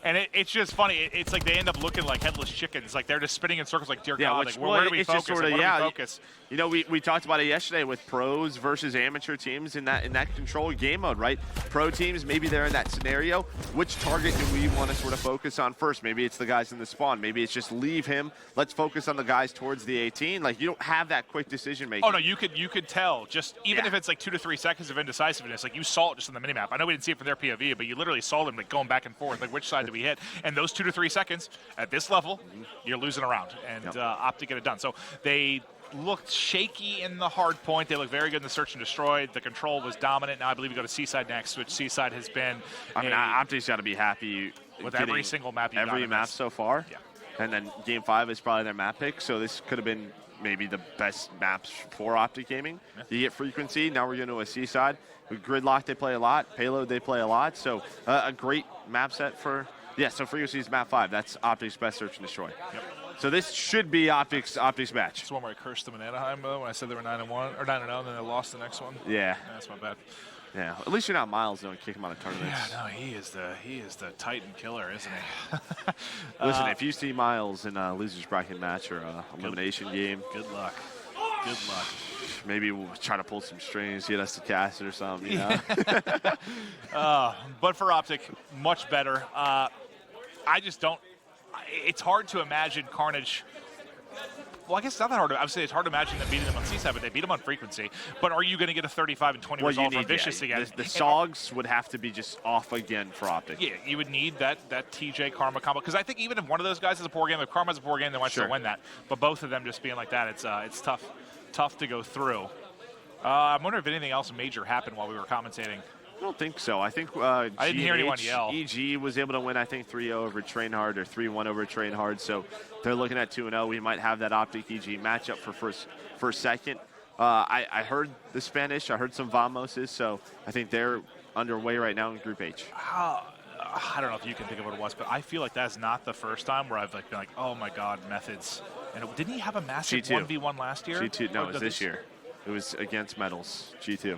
And it's just funny. It's like they end up looking like headless chickens. Like, they're just spinning in circles like, dear God, like, where do we focus? Where do we focus? You know, we talked about it yesterday with pros versus amateur teams in that control game mode, right? Pro teams, maybe they're in that scenario. Which target do we want to sort of focus on first? Maybe it's the guys in the spawn. Maybe it's just leave him. Let's focus on the guys towards the 18. Like, you don't have that quick decision making. Oh no, you could tell. Just even if it's like 2 to 3 seconds of indecisiveness, like you saw it just on the minimap. I know we didn't see it from their POV, but you literally saw them like going back and forth. Like, which side do we hit? And those 2 to 3 seconds at this level, you're losing a round, and Optic get it done. So they looked shaky in the hard point. They looked very good in the search and destroy. The control was dominant. Now I believe we go to Seaside next, which Seaside has been. I mean, Optic's got to be happy with every single map. Every map so far. Yeah. And then Game 5 is probably their map pick, so this could have been maybe the best maps for Optic Gaming. Yeah. You get frequency. Now we're going to a Seaside. With Gridlock, they play a lot. Payload, they play a lot. So a great map set for. Yeah, so frequency is map 5. That's Optic's best search and destroy. Yep. So this should be Optic's match. It's one where I cursed them in Anaheim, though, when I said they were 9-1 or 9-0, and then they lost the next one. Yeah. That's my bad. Yeah, at least you're not Miles, though, and kick him out of tournaments. Yeah, no, he is the Titan killer, isn't he? Listen, if you see Miles in a losers bracket match or a elimination game, good luck. Good luck. Maybe we'll try to pull some strings, get us to cast it or something, you know? But for Optic, much better. I just don't. It's hard to imagine CARNAGE. Well, I guess it's not that hard. I would say it's hard to imagine them beating them on C7. They beat them on frequency. But are you going to get a 35 and 20 result from Vicious again? The SOGs would have to be just off again for Optic. Yeah, you would need that TJ Karma combo. Because I think even if one of those guys is a poor game, if Karma's a poor game, they might still win that. But both of them just being like that, it's tough to go through. I'm wondering if anything else major happened while we were commentating. I don't think so. I think I didn't hear anyone yell. EG was able to win, I think, 3-0 over Trainhard or 3-1 over Trainhard. So they're looking at 2-0. We might have that Optic EG matchup for first second. I heard the Spanish. I heard some Vamoses. So I think they're underway right now in Group H. I don't know if you can think of what it was, but I feel like that's not the first time where I've been like, oh my God, Methods. And didn't he have a massive G2. 1v1 last year? G2, no, it was this year. It was against Metals, G2.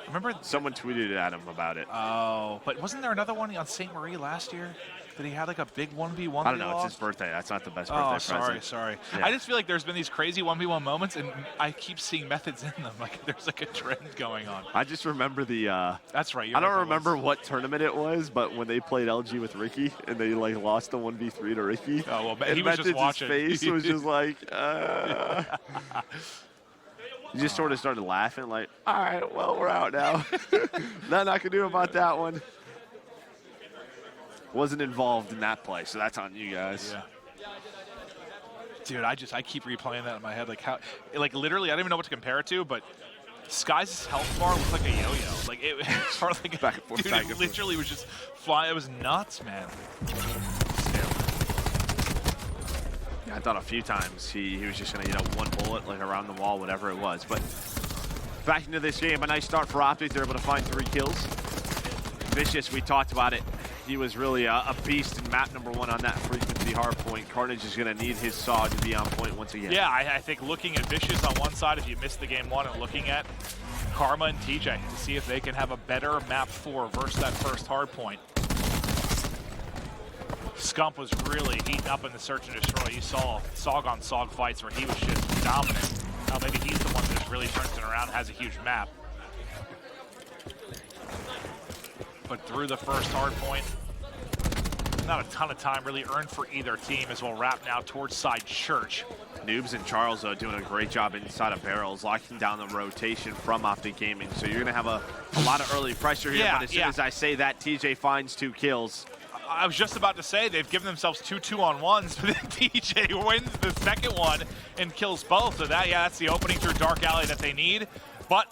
Remember someone tweeted at him about it. Oh, but wasn't there another one on St. Marie last year that he had like a big 1v1? I don't know. It's his birthday. That's not the best birthday present. Sorry. Yeah. I just feel like there's been these crazy 1v1 moments, and I keep seeing Methods in them. Like there's like a trend going on. I just remember the. That's right. I don't remember what tournament it was, but when they played LG with Ricky and they like lost the 1v3 to Ricky. Oh well, he was just watching. His face was just like. You just sort of started laughing like, all right, well, we're out now. Nothing I can do about that one. Wasn't involved in that play, so that's on you guys. Yeah. Dude, I keep replaying that in my head. Like literally, I don't even know what to compare it to, but Sky's health bar looked like a yo-yo. Like it was like back and forth, dude, it literally was just flying. It was nuts, man. I thought a few times he was just going to, one bullet, like around the wall, whatever it was. But back into this game, a nice start for Optic. They're able to find 3 kills. Vicious, we talked about it. He was really a beast in map number 1 on that frequency hard point. CARNAGE is going to need his saw to be on point once again. Yeah, I think looking at Vicious on one side, if you missed the game 1, and looking at Karma and TJ to see if they can have a better map 4 versus that first hard point. Scump was really heating up in the search and destroy. You saw SOG on SOG fights where he was just dominant. Now maybe he's the one that really turns it around and has a huge map. But through the first hard point, not a ton of time really earned for either team as we'll wrap now towards side church. Noobs and Charles are doing a great job inside of barrels, locking down the rotation from Optic Gaming. So you're going to have a lot of early pressure here, but as soon as I say that, TJ finds 2 kills. I was just about to say they've given themselves 2 2-on-1s, but then TJ wins the second one and kills both. So that's the opening through Dark Alley that they need. But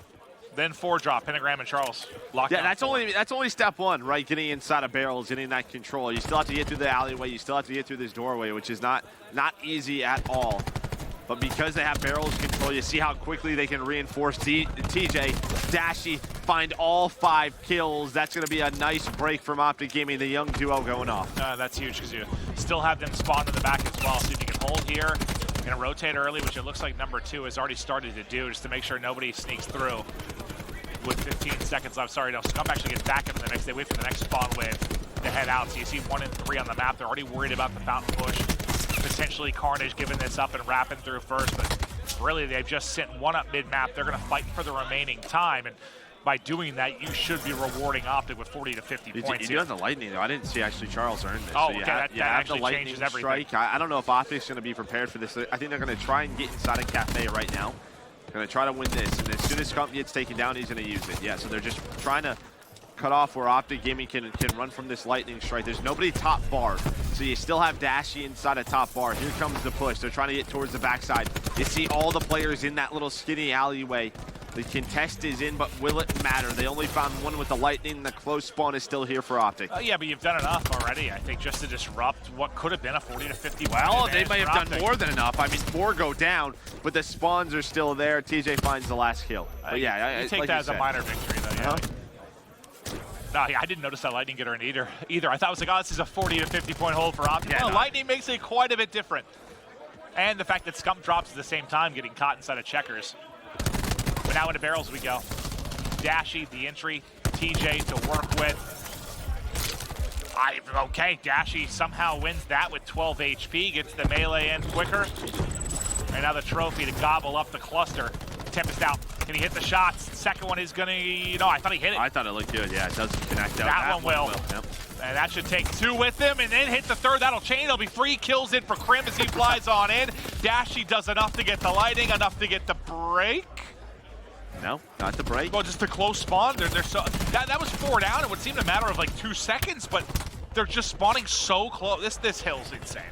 then 4-drop, Pentagram and Charles locked down. Yeah, that's only step 1, right? Getting inside of barrels, getting that control. You still have to get through the alleyway. You still have to get through this doorway, which is not easy at all. But because they have barrels control, you see how quickly they can reinforce TJ. Dashy find all 5 kills. That's going to be a nice break from Optic Gaming, the young duo going off. That's huge because you still have them spawn in the back as well. So if you can hold here, you're going to rotate early, which it looks like number 2 has already started to do, just to make sure nobody sneaks through. With 15 seconds left, sorry, no, Scum actually gets back into the mix. They wait for the next spawn wave to head out. So you see 1 and 3 on the map. They're already worried about the fountain push. Potentially CARNAGE giving this up and wrapping through first, but really they've just sent 1 up mid-map. They're going to fight for the remaining time, and by doing that, you should be rewarding Optic with 40 to 50 points. You do have the lightning, though. I didn't see actually Charles earn this. Oh, so okay, that actually changes everything. Strike. I don't know if Optic's going to be prepared for this. I think they're going to try and get inside a cafe right now. They're going to try to win this, and as soon as Scump gets taken down, he's going to use it. Yeah, so they're just trying to cut off where Optic Gaming can run from this lightning strike. There's nobody top bar, so you still have Dashy inside a top bar. Here comes the push. They're trying to get towards the backside. You see all the players in that little skinny alleyway. The contest is in, but will it matter? They only found 1 with the lightning. The close spawn is still here for Optic. Yeah, but you've done enough already, I think, just to disrupt what could have been a 40 to 50. Well, they may have done more than enough. I mean, 4 go down, but the spawns are still there. TJ finds the last kill. But yeah, you take that as a minor victory, though. Yeah. No, I didn't notice that Lightning get her in either. I thought it was like, oh, this is a 40 to 50 point hold for Optic. Yeah, no, Lightning makes it quite a bit different. And the fact that Scump drops at the same time, getting caught inside of checkers. But now into barrels we go. Dashy, the entry, TJ to work with. Okay, Dashy somehow wins that with 12 HP, gets the melee in quicker. And now the trophy to gobble up the cluster. Tempest out. Can he hit the shots? Second one is gonna, I thought he hit it. I thought it looked good. Yeah, it doesn't connect out. That one will. Yep. And that should take 2 with him, and then hit the third. That'll chain. There'll be 3 kills in for Krim as he flies on in. Dashy does enough to get the lighting, enough to get the break. No, not the break. Well, just the close spawn. They're so that was 4 down. It would seem a matter of like 2 seconds, but they're just spawning so close. This hill's insane.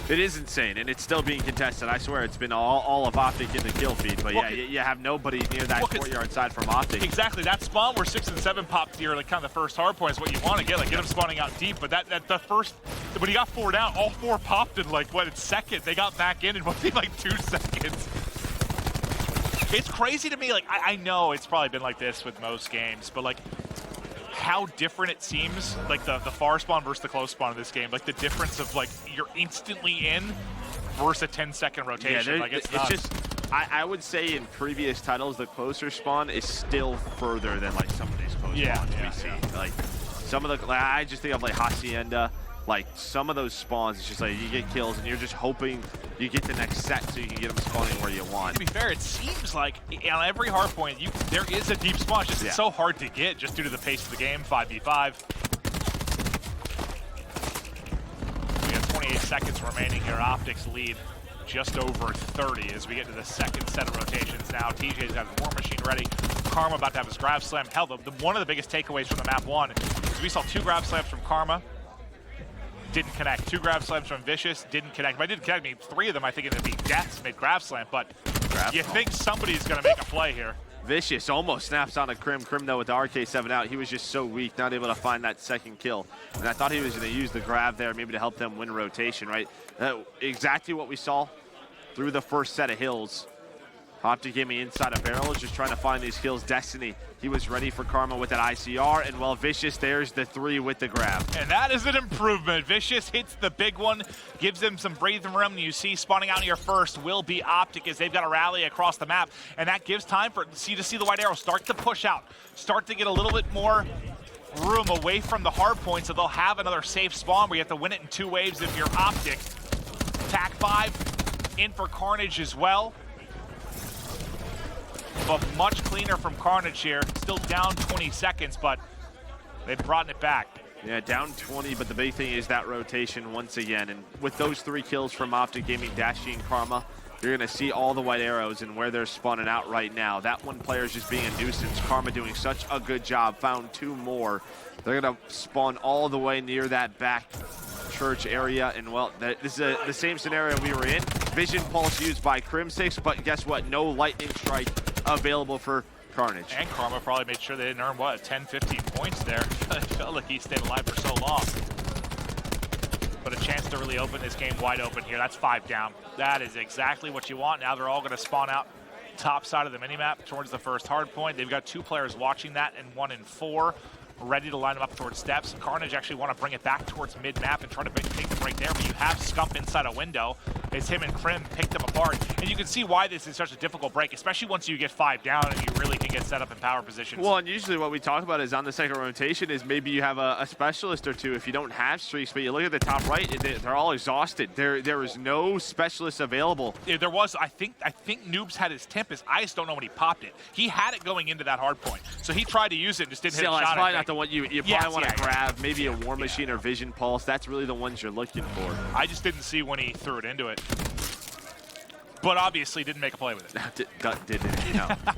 It is insane, and it's still being contested. I swear it's been all of Optic in the kill feed, but yeah, you have nobody near that courtyard side from Optic. Exactly, that spawn where 6 and 7 popped here, like kind of the first hard point is what you want to get, like get them spawning out deep, but the first, when he got 4 down, all 4 popped in like, what, in second? They got back in what seemed like 2 seconds. It's crazy to me, like, I know it's probably been like this with most games, but like, how different it seems, like the far spawn versus the close spawn in this game, like the difference of like you're instantly in versus a 10-second rotation. Yeah, like it's just, I would say in previous titles, the closer spawn is still further than like some of these post spawns we see. Like some of the, I just think of like Hacienda, like some of those spawns, it's just like you get kills and you're just hoping you get the next set so you can get them spawning where you want. To be fair, it seems like on every hard point, there is a deep spawn. It's just so hard to get just due to the pace of the game, 5v5. We have 28 seconds remaining here. Optic's lead just over 30 as we get to the second set of rotations now. TJ's got his War Machine ready. Karma about to have his grab slam. Hell, one of the biggest takeaways from the map 1 is we saw 2 grab slams from Karma. Didn't connect. 2 grab slams from Vicious, didn't connect. By didn't connect, I mean 3 of them I think it'd be deaths mid grab slam, but you think somebody's gonna make a play here. Vicious almost snaps on a Krim. Krim though with the RK7 out, he was just so weak, not able to find that second kill. And I thought he was gonna use the grab there maybe to help them win rotation, right? Exactly what we saw through the first set of hills. Optic Gaming inside a barrel, just trying to find these kills. Destiny, he was ready for Karma with that ICR, and well, Vicious, there's the 3 with the grab. And that is an improvement. Vicious hits the big one, gives them some breathing room. You see spawning out here first will be Optic as they've got a rally across the map, and that gives time for you to see the white arrow start to push out, start to get a little bit more room away from the hard point, so they'll have another safe spawn where you have to win it in 2 waves if you're Optic. Tac 5 in for CARNAGE as well. But much cleaner from CARNAGE here. Still down 20 seconds, but they've brought it back. Yeah, down 20, but the big thing is that rotation once again. And with those 3 kills from Optic Gaming, Dashy and Karma, you're going to see all the white arrows and where they're spawning out right now. That one player is just being a nuisance. Karma doing such a good job, found 2 more. They're going to spawn all the way near that back church area, and well, this is the same scenario we were in. Vision Pulse used by Crim6, but guess what? No lightning strike available for CARNAGE. And Karma probably made sure they didn't earn, what, 10, 15 points there. It felt like he stayed alive for so long. But a chance to really open this game wide open here. That's 5 down. That is exactly what you want. Now they're all going to spawn out top side of the minimap towards the first hard point. They've got 2 players watching that and 1 in 4. Ready to line them up towards steps. CARNAGE actually want to bring it back towards mid-map and try to take them right there, but you have Scump inside a window. It's him and Crim pick them apart. And you can see why this is such a difficult break, especially once you get 5 down and you really can get set up in power positions. Well, and usually what we talk about is on the second rotation is maybe you have a specialist or 2 if you don't have streaks, but you look at the top right, they're all exhausted. There is no specialist available. Yeah, there was, I think Noobs had his Tempest. I just don't know when he popped it. He had it going into that hard point. So he tried to use it and just didn't hit a shot. Probably not the one you probably want to grab. Maybe a War Machine or Vision Pulse. That's really the ones you're looking for. I just didn't see when he threw it into it. But obviously didn't make a play with it. Didn't,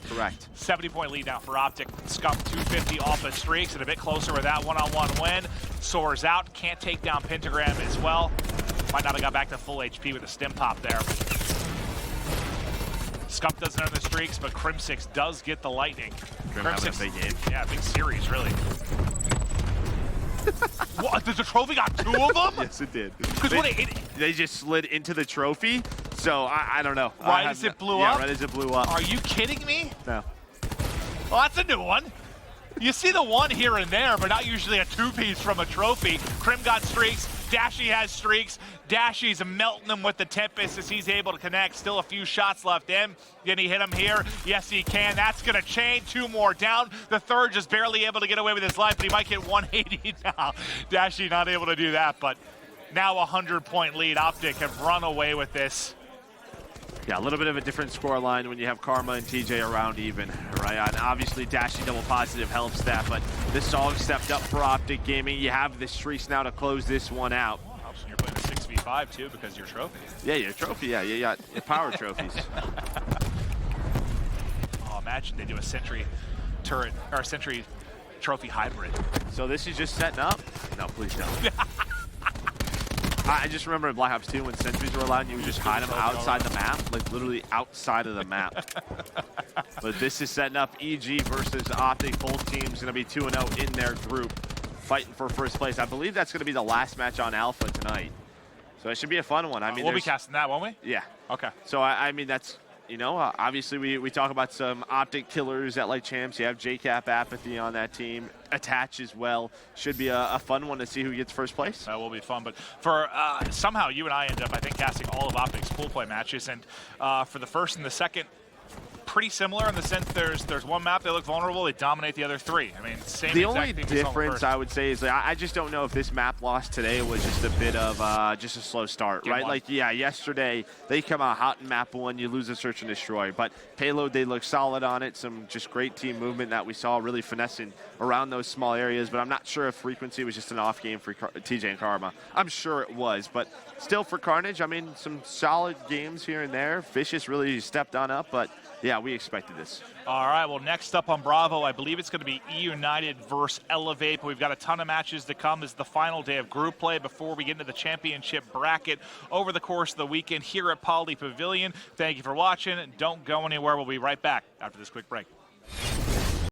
correct. 70-point lead now for Optic. Scump 250 off of streaks and a bit closer with that one-on-one win. Soars out, can't take down Pentagram as well. Might not have got back to full HP with a stim pop there. Scump doesn't earn the streaks, but Crimsix does get the lightning. Crimsix, big game. Yeah, big series, really. What? The trophy got 2 of them? Yes, it did. They just slid into the trophy, so I don't know. Right as it blew up? Yeah, right as it blew up. Are you kidding me? No. Well, that's a new one. You see the one here and there, but not usually a 2-piece from a trophy. Crim got streaks. Dashy has streaks. Dashy's melting them with the Tempest as he's able to connect. Still a few shots left in. Can he hit him here? Yes, he can. That's going to chain 2 more down. The third just barely able to get away with his life, but he might get 180 now. Dashy not able to do that, but now a 100-point lead. Optic have run away with this. Yeah, a little bit of a different score line when you have Karma and TJ around even, right? And obviously, Dashy double positive helps that, but this song stepped up for Optic Gaming. You have the streaks now to close this one out. Well, helps when you're playing a 6v5 too, because your trophy. Yeah, your trophy. Yeah, you got your power trophies. Oh, imagine they do a Sentry turret or a Sentry trophy hybrid. So this is just setting up? No, please don't. I just remember in Black Ops 2 when sentries were allowed, you would just hide them outside the map, like literally outside of the map. But this is setting up EG versus Optic. Both teams going to be 2-0 in their group, fighting for first place. I believe that's going to be the last match on Alpha tonight. So it should be a fun one. I mean, we'll be casting that, won't we? Yeah. Okay. So I mean, that's, obviously we talk about some Optic killers at like champs. You have JCap Apathy on that team. Attach as well. Should be a fun one to see who gets first place. That will be fun. But for somehow you and I end up, I think, casting all of Optic's pool play matches. And for the first and the second, pretty similar in the sense there's one map they look vulnerable, they dominate the other 3. I mean, same. The only difference I would say is like, I just don't know if this map loss today was just a bit of just a slow start, right? Like, yeah, yesterday they come out hot in map 1, you lose a search and destroy. But payload, they look solid on it. Some just great team movement that we saw, really finessing around those small areas. But I'm not sure if frequency was just an off game for TJ and Karma. I'm sure it was, but still for Carnage, I mean, some solid games here and there. Vicious really stepped on up, but yeah, we expected this. All right, well, next up on Bravo, I believe it's going to be E United versus Elevate, but we've got a ton of matches to come. This is the final day of group play before we get into the championship bracket over the course of the weekend here at Poly Pavilion. Thank you for watching. Don't go anywhere. We'll be right back after this quick break.